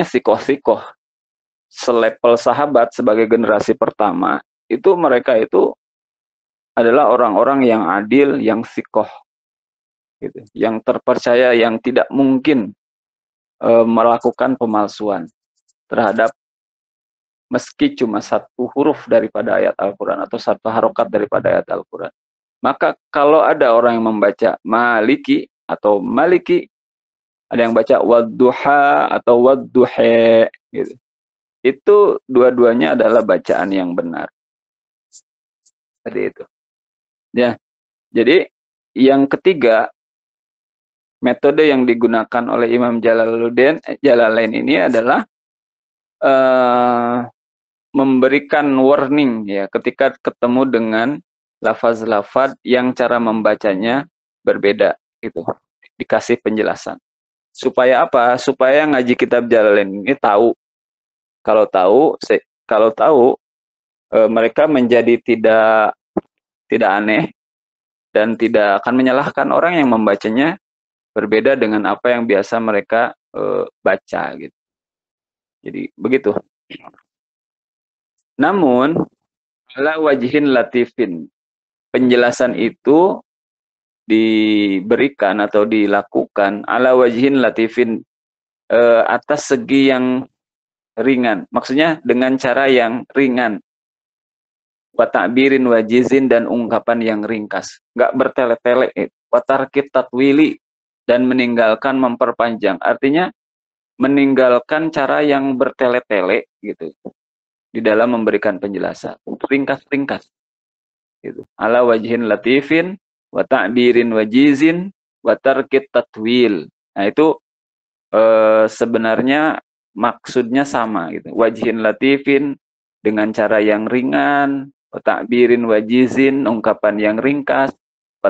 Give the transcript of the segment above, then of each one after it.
sikoh-sikoh selevel sahabat sebagai generasi pertama, itu mereka itu adalah orang-orang yang adil, yang sikoh, gitu, yang terpercaya, yang tidak mungkin melakukan pemalsuan terhadap meski cuma satu huruf daripada ayat Al-Quran atau satu harokat daripada ayat Al-Quran. Maka kalau ada orang yang membaca maliki atau maliki, ada yang baca wadduha atau wadduhe, gitu. Itu dua-duanya adalah bacaan yang benar. Seperti itu. Ya, jadi yang ketiga, metode yang digunakan oleh Imam Jalalain ini adalah memberikan warning ya ketika ketemu dengan lafaz-lafaz yang cara membacanya berbeda, gitu. Dikasih penjelasan. Supaya apa? Supaya ngaji kitab Jalalain ini tahu. Kalau tahu mereka menjadi tidak aneh dan tidak akan menyalahkan orang yang membacanya berbeda dengan apa yang biasa mereka baca, gitu. Jadi begitu. Namun ala wajihin latifin, penjelasan itu diberikan atau dilakukan ala wajihin latifin, atas segi yang ringan. Maksudnya dengan cara yang ringan. Wa ta'birin wajizin, dan ungkapan yang ringkas. Nggak bertele-tele. Wa tarkit tatwili, dan meninggalkan memperpanjang. Artinya meninggalkan cara yang bertele-tele, gitu, di dalam memberikan penjelasan. Ringkas-ringkas. Gitu. Ala wajhin latifin, wa ta'birin wajizin, wa tarkit tatwil. Nah itu sebenarnya maksudnya sama, gitu. Wajhin latifin dengan cara yang ringan, wa ta'birin wajizin, ungkapan yang ringkas, wa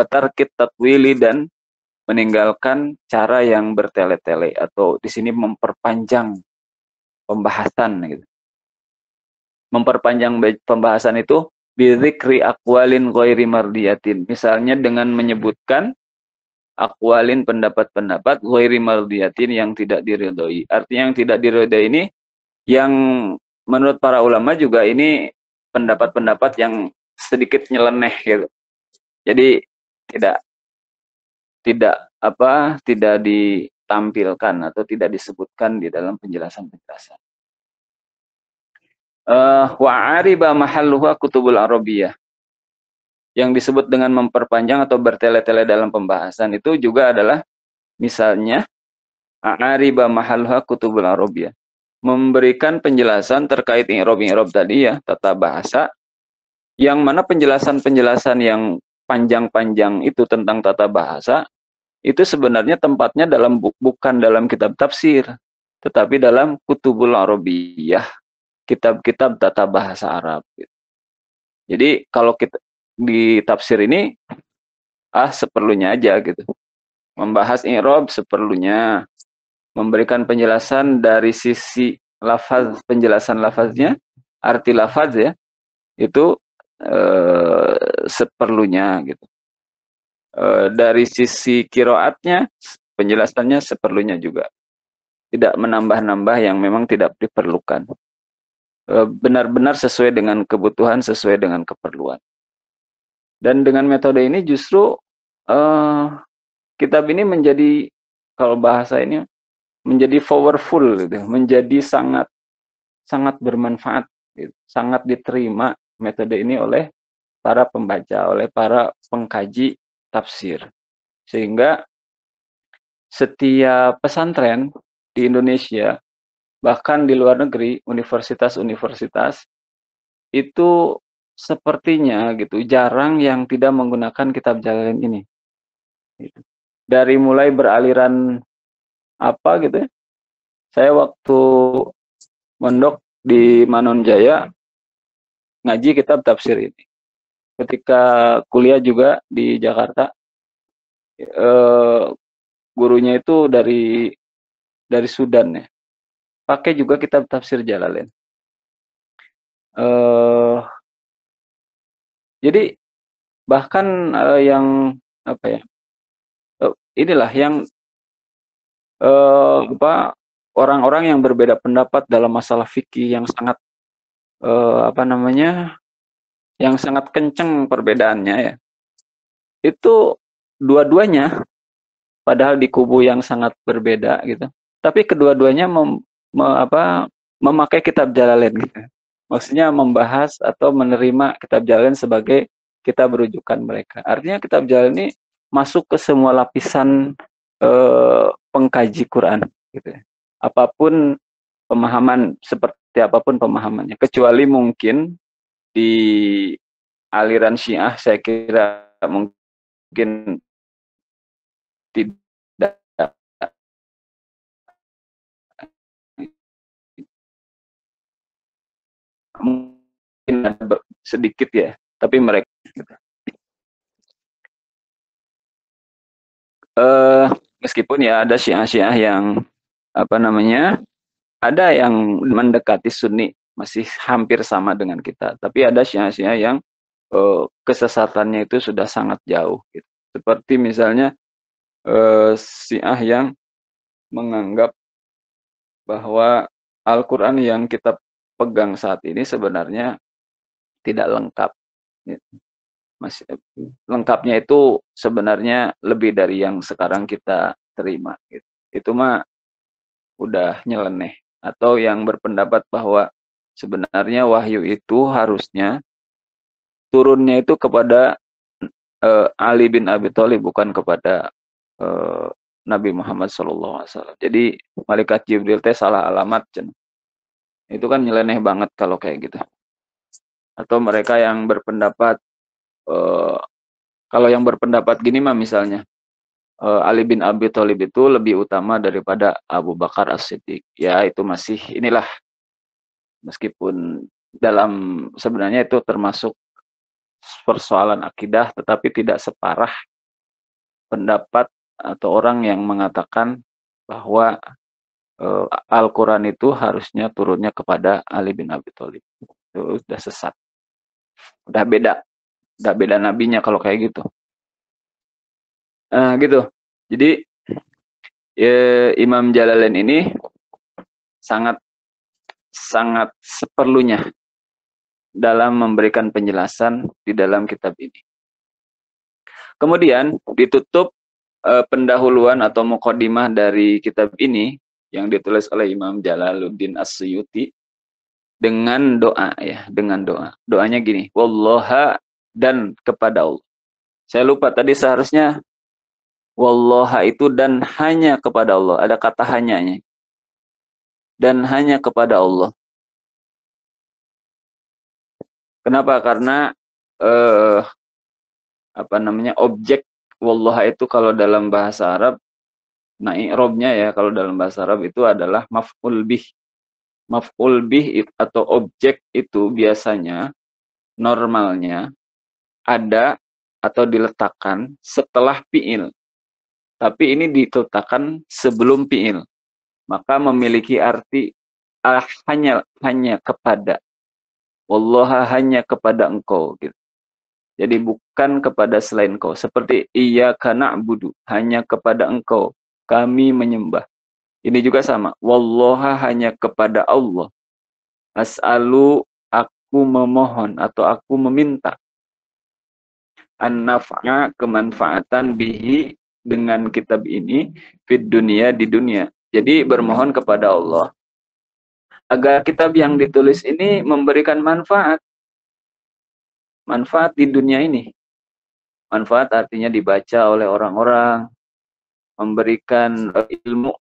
tarkit tatwili, dan meninggalkan cara yang bertele-tele atau di sini memperpanjang pembahasan, gitu. Memperpanjang pembahasan itu bidzikri aqwalin ghairi mardiyatin. Misalnya dengan menyebutkan aqwalin, pendapat-pendapat ghairi mardiyatin, yang tidak diridhoi. Artinya yang tidak diridhoi ini yang menurut para ulama juga ini pendapat-pendapat yang sedikit nyeleneh, gitu. Jadi tidak ditampilkan atau tidak disebutkan di dalam penjelasan-penjelasan. Wa ariba mahalluha kutubul arabiyah. Yang disebut dengan memperpanjang atau bertele-tele dalam pembahasan itu juga adalah misalnya ariba mahalluha kutubul arabiyah. Memberikan penjelasan terkait i'rab tadi ya, tata bahasa, yang mana penjelasan-penjelasan yang panjang-panjang itu tentang tata bahasa itu sebenarnya tempatnya bukan dalam kitab tafsir, tetapi dalam kutubul arabiyah, kitab-kitab tata bahasa Arab. Jadi kalau kita di tafsir ini seperlunya aja, gitu. Membahas i'rab seperlunya, memberikan penjelasan dari sisi lafaz, penjelasan lafaznya, arti lafaz ya, itu seperlunya, gitu. Dari sisi qiraatnya, penjelasannya seperlunya juga. Tidak menambah-nambah yang memang tidak diperlukan. Benar-benar sesuai dengan kebutuhan, sesuai dengan keperluan. Dan dengan metode ini justru kitab ini menjadi, kalau bahasa ini, menjadi powerful, gitu, menjadi sangat sangat bermanfaat, gitu, sangat diterima metode ini oleh para pembaca, oleh para pengkaji tafsir. Sehingga setiap pesantren di Indonesia, bahkan di luar negeri, universitas-universitas, itu sepertinya gitu jarang yang tidak menggunakan kitab Jalalain ini. Gitu. Dari mulai beraliran apa gitu ya. Saya waktu mondok di Manonjaya ngaji kitab tafsir ini. Ketika kuliah juga di Jakarta, gurunya itu dari Sudan ya. Pakai juga kitab tafsir Jalalain. Jadi bahkan yang apa ya? Inilah yang orang-orang yang berbeda pendapat dalam masalah fikih yang sangat apa namanya, yang sangat kenceng perbedaannya ya, itu dua-duanya padahal di kubu yang sangat berbeda gitu, tapi kedua-duanya memakai kitab Jalalain gitu. Maksudnya membahas atau menerima kitab Jalalain sebagai kitab rujukan mereka. Artinya kitab Jalalain ini masuk ke semua lapisan pengkaji Quran gitu ya. Apapun pemahaman, seperti apapun pemahamannya, kecuali mungkin di aliran Syiah saya kira mungkin tidak, mungkin ada sedikit ya, tapi mereka meskipun ya ada Syiah-Syiah yang apa namanya, ada yang mendekati Sunni masih hampir sama dengan kita, tapi ada Syiah-Syiah yang kesesatannya itu sudah sangat jauh gitu. Seperti misalnya Syiah yang menganggap bahwa Al-Quran yang kita pegang saat ini sebenarnya tidak lengkap. Masih lengkapnya itu sebenarnya lebih dari yang sekarang kita terima. Gitu. Itu mah udah nyeleneh. Atau yang berpendapat bahwa sebenarnya wahyu itu harusnya turunnya itu kepada Ali bin Abi Thalib, bukan kepada Nabi Muhammad SAW. Jadi malaikat Jibril teh salah alamat. Itu kan nyeleneh banget kalau kayak gitu. Atau mereka yang berpendapat kalau yang berpendapat gini mah misalnya Ali bin Abi Thalib itu lebih utama daripada Abu Bakar As-Siddiq. Ya itu masih inilah, meskipun dalam sebenarnya itu termasuk persoalan akidah, tetapi tidak separah pendapat atau orang yang mengatakan bahwa Al-Quran itu harusnya turunnya kepada Ali bin Abi Thalib. Itu udah sesat. Udah beda nabinya kalau kayak gitu. Gitu. Jadi Imam Jalalain ini sangat seperlunya dalam memberikan penjelasan di dalam kitab ini. Kemudian ditutup pendahuluan atau muqaddimah dari kitab ini yang ditulis oleh Imam Jalaluddin As-Suyuti dengan doa ya, dengan doa. Doanya gini, wallaha, dan kepada Allah. Saya lupa tadi, seharusnya wallaha itu dan hanya kepada Allah. Ada kata hanyanya. Dan hanya kepada Allah. Kenapa? Karena apa namanya, objek wallaha itu kalau dalam bahasa Arab, nah i'rabnya ya kalau dalam bahasa Arab itu adalah maf'ul bih. Maf'ul bih atau objek itu biasanya normalnya ada atau diletakkan setelah fi'il. Tapi ini diletakkan sebelum fi'il. Maka memiliki arti hanya kepada. Wallaha, hanya kepada engkau gitu. Jadi bukan kepada selain engkau. Seperti iyyaka na'budu, hanya kepada engkau kami menyembah. Ini juga sama. Wallaha, hanya kepada Allah. As'alu, aku memohon atau aku meminta. An-naf'a, kemanfaatan, bihi, dengan kitab ini, fid dunia, di dunia. Jadi bermohon kepada Allah agar kitab yang ditulis ini memberikan manfaat. Manfaat di dunia ini. Manfaat artinya dibaca oleh orang-orang, memberikan ilmu,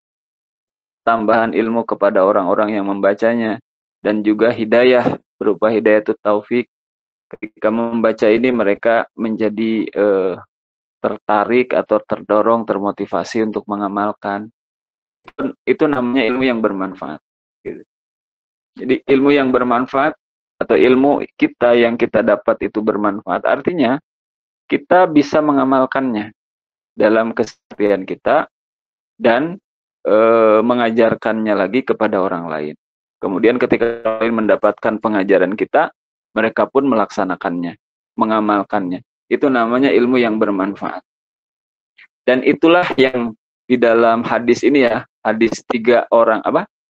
tambahan ilmu kepada orang-orang yang membacanya, dan juga hidayah, berupa hidayah taufik. Ketika membaca ini mereka menjadi tertarik atau terdorong, termotivasi untuk mengamalkan. Itu namanya ilmu yang bermanfaat. Jadi ilmu yang bermanfaat atau ilmu kita yang kita dapat itu bermanfaat, artinya kita bisa mengamalkannya dalam keseharian kita dan mengajarkannya lagi kepada orang lain. Kemudian ketika orang lain mendapatkan pengajaran kita, mereka pun melaksanakannya, mengamalkannya. Itu namanya ilmu yang bermanfaat. Dan itulah yang di dalam hadis ini ya, hadis 3 orang apa?